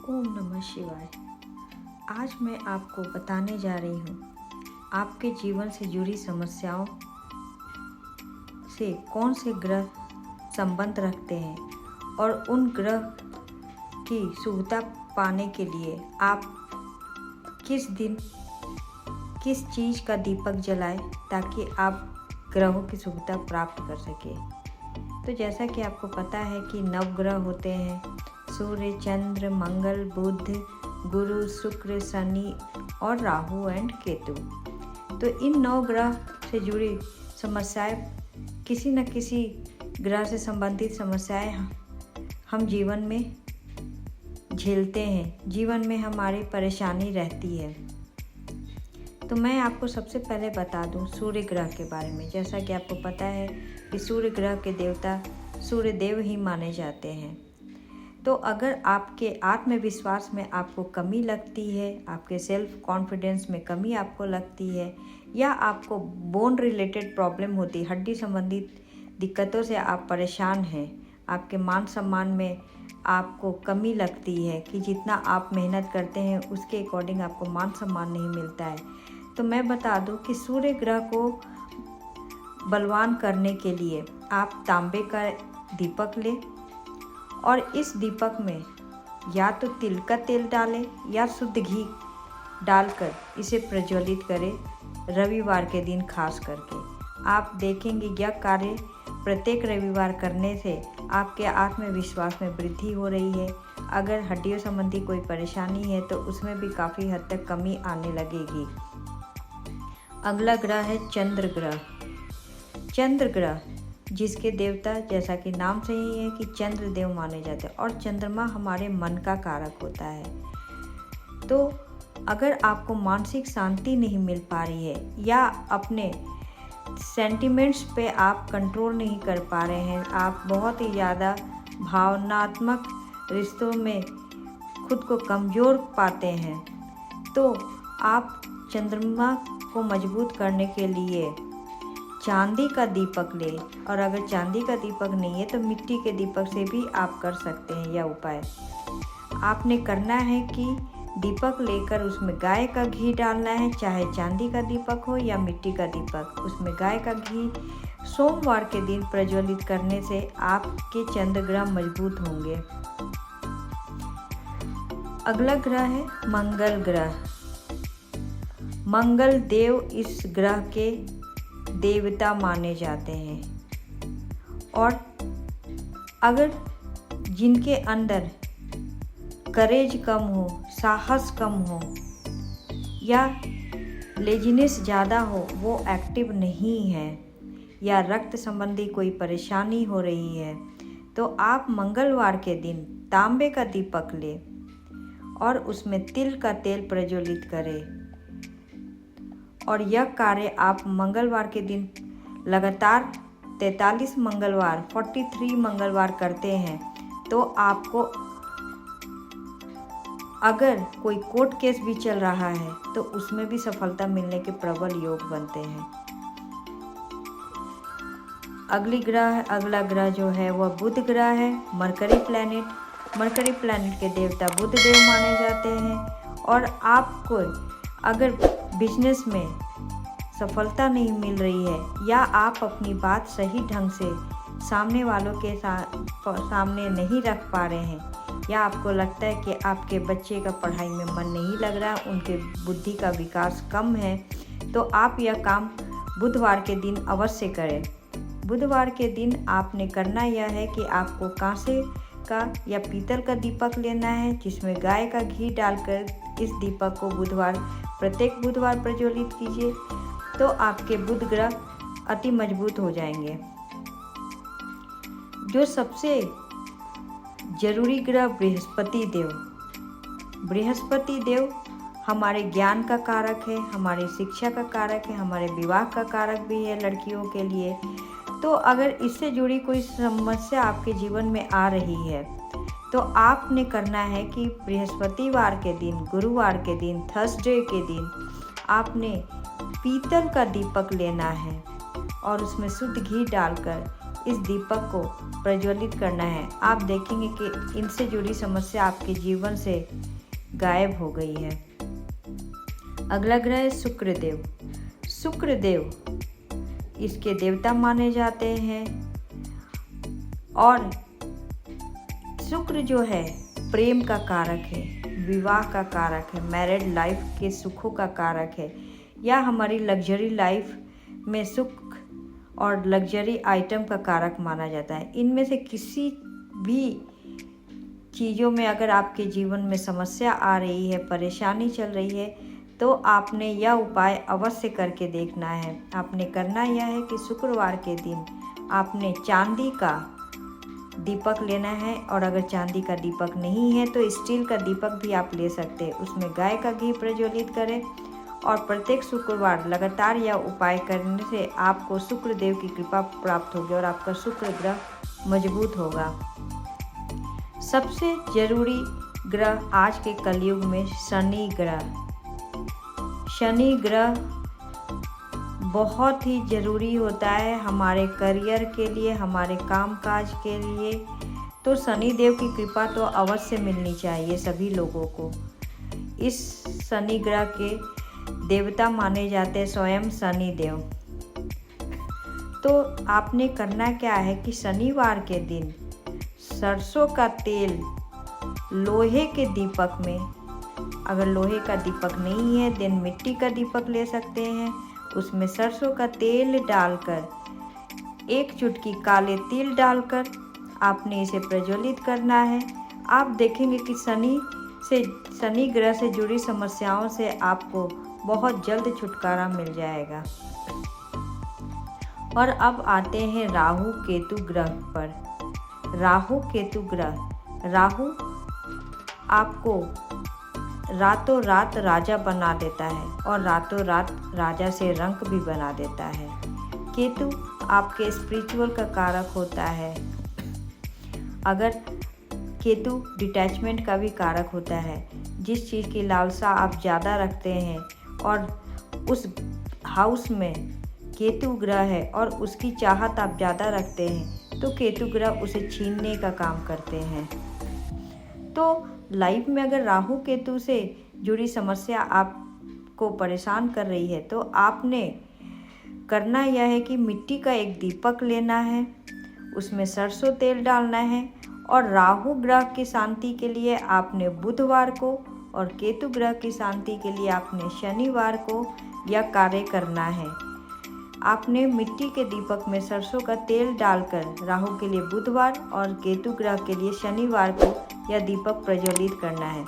ओम नमः शिवाय। आज मैं आपको बताने जा रही हूँ आपके जीवन से जुड़ी समस्याओं से कौन से ग्रह संबंध रखते हैं और उन ग्रह की शुभता पाने के लिए आप किस दिन किस चीज़ का दीपक जलाएं ताकि आप ग्रहों की शुभता प्राप्त कर सकें। तो जैसा कि आपको पता है कि नवग्रह होते हैं सूर्य, चंद्र, मंगल, बुध, गुरु, शुक्र, शनि और राहु एंड केतु। तो इन 9 ग्रह से जुड़ी समस्याएं, किसी न किसी ग्रह से संबंधित समस्याएं हम जीवन में झेलते हैं, जीवन में हमारी परेशानी रहती है। तो मैं आपको सबसे पहले बता दूं सूर्य ग्रह के बारे में। जैसा कि आपको पता है कि सूर्य ग्रह के देवता सूर्य देव ही माने जाते हैं। तो अगर आपके आत्मविश्वास में आपको कमी लगती है, आपके सेल्फ कॉन्फिडेंस में कमी आपको लगती है, या आपको बोन रिलेटेड प्रॉब्लम होती है, हड्डी संबंधित दिक्कतों से आप परेशान हैं, आपके मान सम्मान में आपको कमी लगती है कि जितना आप मेहनत करते हैं उसके अकॉर्डिंग आपको मान सम्मान नहीं मिलता है, तो मैं बता दूं कि सूर्य ग्रह को बलवान करने के लिए आप तांबे का दीपक लें और इस दीपक में या तो तिल का तेल डालें या शुद्ध घी डालकर इसे प्रज्वलित करें रविवार के दिन खास करके। आप देखेंगे यह कार्य प्रत्येक रविवार करने से आपके आत्मविश्वास में वृद्धि हो रही है। अगर हड्डियों संबंधी कोई परेशानी है तो उसमें भी काफ़ी हद तक कमी आने लगेगी। अगला ग्रह है चंद्र ग्रह। चंद्र ग्रह जिसके देवता, जैसा कि नाम से ही है कि चंद्र देव माने जाते हैं, और चंद्रमा हमारे मन का कारक होता है। तो अगर आपको मानसिक शांति नहीं मिल पा रही है या अपने सेंटिमेंट्स पे आप कंट्रोल नहीं कर पा रहे हैं, आप बहुत ही ज़्यादा भावनात्मक रिश्तों में खुद को कमज़ोर पाते हैं, तो आप चंद्रमा को मजबूत करने के लिए चांदी का दीपक ले, और अगर चांदी का दीपक नहीं है तो मिट्टी के दीपक से भी आप कर सकते हैं यह उपाय। आपने करना है कि दीपक लेकर उसमें गाय का घी डालना है, चाहे चांदी का दीपक हो या मिट्टी का दीपक, उसमें गाय का घी सोमवार के दिन प्रज्वलित करने से आपके चंद्र ग्रह मजबूत होंगे। अगला ग्रह है मंगल ग्रह। मंगल देव इस ग्रह के देवता माने जाते हैं, और अगर जिनके अंदर करेज कम हो, साहस कम हो या लेजीनेस ज़्यादा हो, वो एक्टिव नहीं है, या रक्त संबंधी कोई परेशानी हो रही है, तो आप मंगलवार के दिन तांबे का दीपक लें और उसमें तिल का तेल प्रज्वलित करें। और यह कार्य आप मंगलवार के दिन लगातार 43 मंगलवार 43 मंगलवार करते हैं, तो आपको अगर कोई कोर्ट केस भी चल रहा है तो उसमें भी सफलता मिलने के प्रबल योग बनते हैं। अगला ग्रह जो है वह बुध ग्रह है, मरकरी प्लैनेट। मरकरी प्लैनेट के देवता बुध देव माने जाते हैं, और आपको अगर बिजनेस में सफलता नहीं मिल रही है या आप अपनी बात सही ढंग से सामने वालों के सामने नहीं रख पा रहे हैं, या आपको लगता है कि आपके बच्चे का पढ़ाई में मन नहीं लग रहा, उनके बुद्धि का विकास कम है, तो आप यह काम बुधवार के दिन अवश्य करें। बुधवार के दिन आपने करना यह है कि आपको कांसे का या पीतल का दीपक लेना है, जिसमें गाय का घी डालकर इस दीपक को प्रत्येक बुधवार प्रज्वलित कीजिए, तो आपके बुध ग्रह अति मजबूत हो जाएंगे। जो सबसे जरूरी ग्रह बृहस्पति देव। बृहस्पति देव हमारे ज्ञान का कारक है, हमारी शिक्षा का कारक है, हमारे विवाह का कारक भी है लड़कियों के लिए। तो अगर इससे जुड़ी कोई समस्या आपके जीवन में आ रही है, तो आपने करना है कि बृहस्पतिवार के दिन, गुरुवार के दिन, थर्सडे के दिन आपने पीतल का दीपक लेना है और उसमें शुद्ध घी डालकर इस दीपक को प्रज्वलित करना है। आप देखेंगे कि इनसे जुड़ी समस्या आपके जीवन से गायब हो गई है। अगला ग्रह है शुक्रदेव। शुक्रदेव इसके देवता माने जाते हैं और शुक्र जो है प्रेम का कारक है, विवाह का कारक है, मैरिड लाइफ के सुखों का कारक है, या हमारी लग्जरी लाइफ में सुख और लग्जरी आइटम का कारक माना जाता है। इनमें से किसी भी चीज़ों में अगर आपके जीवन में समस्या आ रही है, परेशानी चल रही है, तो आपने यह उपाय अवश्य करके देखना है। आपने करना यह है कि शुक्रवार के दिन आपने चांदी का दीपक लेना है, और अगर चांदी का दीपक नहीं है तो स्टील का दीपक भी आप ले सकते हैं। उसमें गाय का घी प्रज्वलित करें और प्रत्येक शुक्रवार लगातार यह उपाय करने से आपको शुक्रदेव की कृपा प्राप्त होगी और आपका शुक्र ग्रह मजबूत होगा। सबसे जरूरी ग्रह आज के कलयुग में शनि ग्रह। शनि ग्रह बहुत ही ज़रूरी होता है हमारे करियर के लिए, हमारे कामकाज के लिए। तो शनि देव की कृपा तो अवश्य मिलनी चाहिए सभी लोगों को। इस शनि ग्रह के देवता माने जाते हैं स्वयं शनि देव। तो आपने करना क्या है कि शनिवार के दिन सरसों का तेल लोहे के दीपक में, अगर लोहे का दीपक नहीं है देन मिट्टी का दीपक ले सकते हैं, उसमें सरसों का तेल डालकर 1 चुटकी काले तिल डालकर आपने इसे प्रज्वलित करना है। आप देखेंगे कि शनि ग्रह से जुड़ी समस्याओं से आपको बहुत जल्द छुटकारा मिल जाएगा। और अब आते हैं राहु केतु ग्रह पर। राहु केतु ग्रह, राहु आपको रातों रात राजा बना देता है और रातों रात राजा से रंक भी बना देता है। केतु आपके स्पिरिचुअल का कारक होता है। अगर केतु डिटैचमेंट का भी कारक होता है। जिस चीज़ की लालसा आप ज़्यादा रखते हैं और उस हाउस में केतु ग्रह है और उसकी चाहत आप ज़्यादा रखते हैं तो केतु ग्रह उसे छीनने का काम करते हैं। तो लाइफ में अगर राहु केतु से जुड़ी समस्या आपको परेशान कर रही है तो आपने करना यह है कि मिट्टी का एक दीपक लेना है, उसमें सरसों तेल डालना है और राहु ग्रह की शांति के लिए आपने बुधवार को और केतु ग्रह की शांति के लिए आपने शनिवार को यह कार्य करना है। आपने मिट्टी के दीपक में सरसों का तेल डालकर राहु के लिए बुधवार और केतु ग्रह के लिए शनिवार को यह दीपक प्रज्वलित करना है।